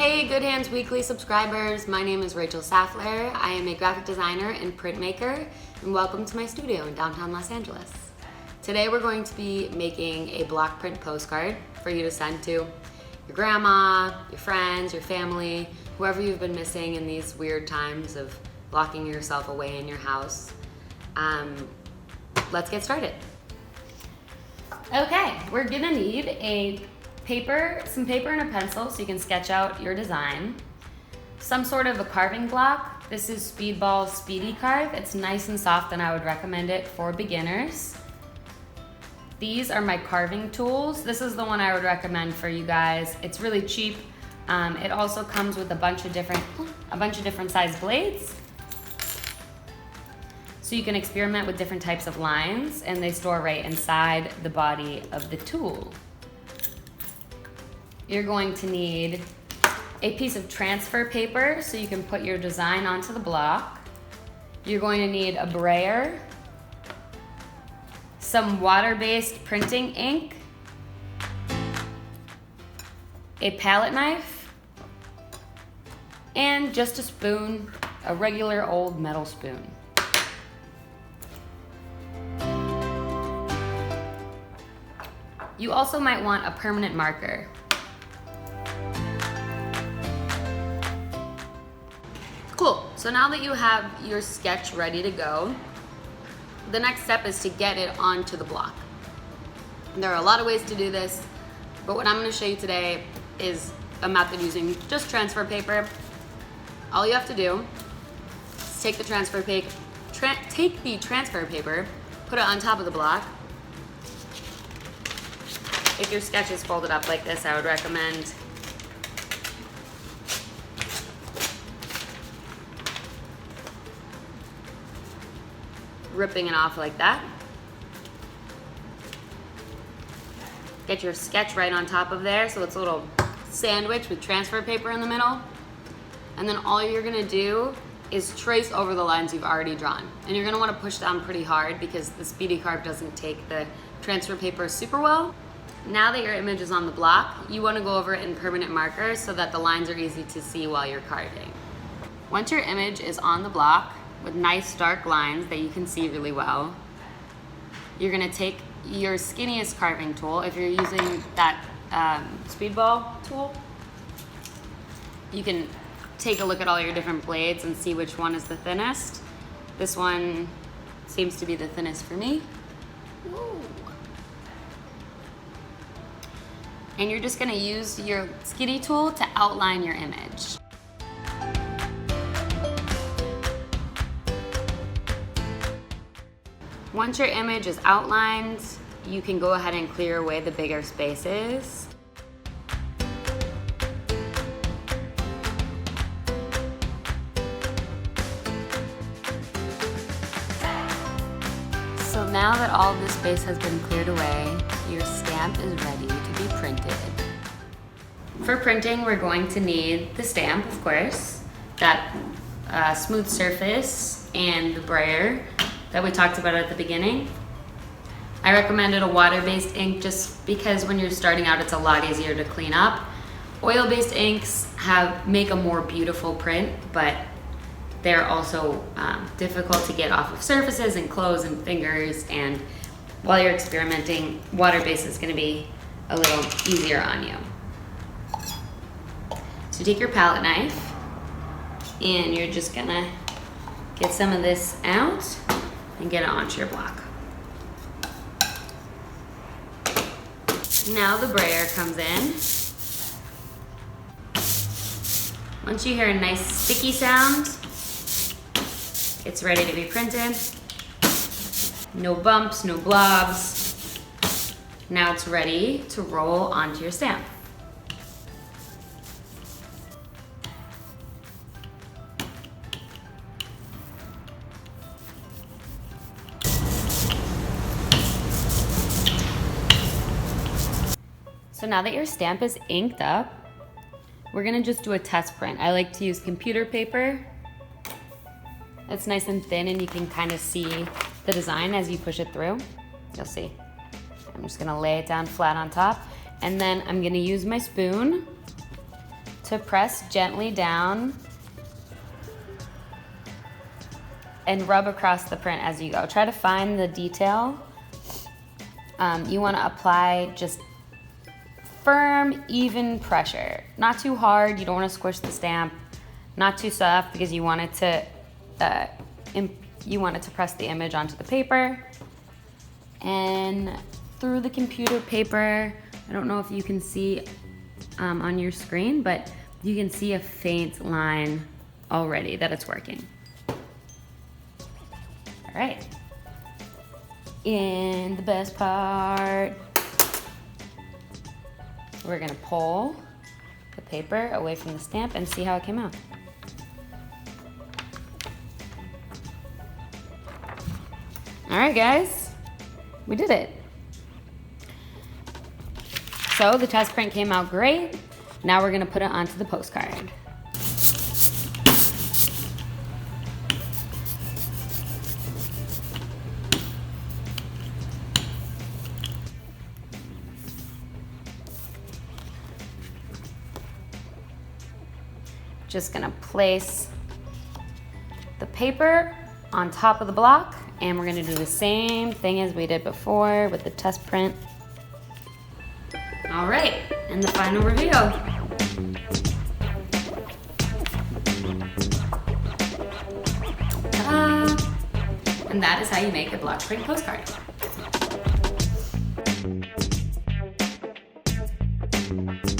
Hey Good Hands Weekly subscribers, my name is Rachel Saftler. I am a graphic designer and printmaker, and welcome to my studio in downtown Los Angeles. Today we're going to be making a block print postcard for you to send to your grandma, your friends, your family, whoever you've been missing in these weird times of locking yourself away in your house. Let's get started. Okay, we're gonna need some paper and a pencil so you can sketch out your design. Some sort of a carving block. This is Speedball Speedy Carve. It's nice and soft and I would recommend it for beginners. These are my carving tools. This is the one I would recommend for you guys. It's really cheap. It also comes with a bunch of different size blades. So you can experiment with different types of lines and they store right inside the body of the tool. You're going to need a piece of transfer paper so you can put your design onto the block. You're going to need a brayer, some water-based printing ink, a palette knife, and just a spoon, a regular old metal spoon. You also might want a permanent marker. Cool, so now that you have your sketch ready to go, the next step is to get it onto the block. There are a lot of ways to do this, but what I'm gonna show you today is a method using just transfer paper. All you have to do is take the transfer paper, put it on top of the block. If your sketch is folded up like this, I would recommend ripping it off like that. Get your sketch right on top of there so it's a little sandwich with transfer paper in the middle. And then all you're gonna do is trace over the lines you've already drawn. And you're gonna wanna push down pretty hard because the Speedy Carve doesn't take the transfer paper super well. Now that your image is on the block, you wanna go over it in permanent markers so that the lines are easy to see while you're carving. Once your image is on the block, with nice dark lines that you can see really well, you're gonna take your skinniest carving tool. If you're using that speedball tool, you can take a look at all your different blades and see which one is the thinnest. This one seems to be the thinnest for me. Woo. And you're just gonna use your skinny tool to outline your image. Once your image is outlined, you can go ahead and clear away the bigger spaces. So now that all of the space has been cleared away, your stamp is ready to be printed. For printing, we're going to need the stamp, of course, that smooth surface and the brayer that we talked about at the beginning. I recommended a water-based ink just because when you're starting out, it's a lot easier to clean up. Oil-based inks make a more beautiful print, but they're also difficult to get off of surfaces and clothes and fingers, and while you're experimenting, water-based is gonna be a little easier on you. So take your palette knife, and you're just gonna get some of this out and get it onto your block. Now the brayer comes in. Once you hear a nice sticky sound, it's ready to be printed. No bumps, no blobs. Now it's ready to roll onto your stamp. So now that your stamp is inked up, we're gonna just do a test print. I like to use computer paper. It's nice and thin and you can kind of see the design as you push it through. You'll see. I'm just gonna lay it down flat on top, and then I'm gonna use my spoon to to press gently down and rub across the print as you go. Try to find the detail. You want to apply just firm, even pressure. Not too hard, you don't want to squish the stamp. Not too soft because you want it to press the image onto the paper. And through the computer paper, I don't know if you can see on your screen, but you can see a faint line already that it's working. All right. And the best part, we're gonna pull the paper away from the stamp and see how it came out. All right, guys, we did it. So the test print came out great. Now we're gonna put it onto the postcard. Just gonna place the paper on top of the block, and we're gonna do the same thing as we did before with the test print. All right, and the final reveal. Ta-da! And that is how you make a block print postcard.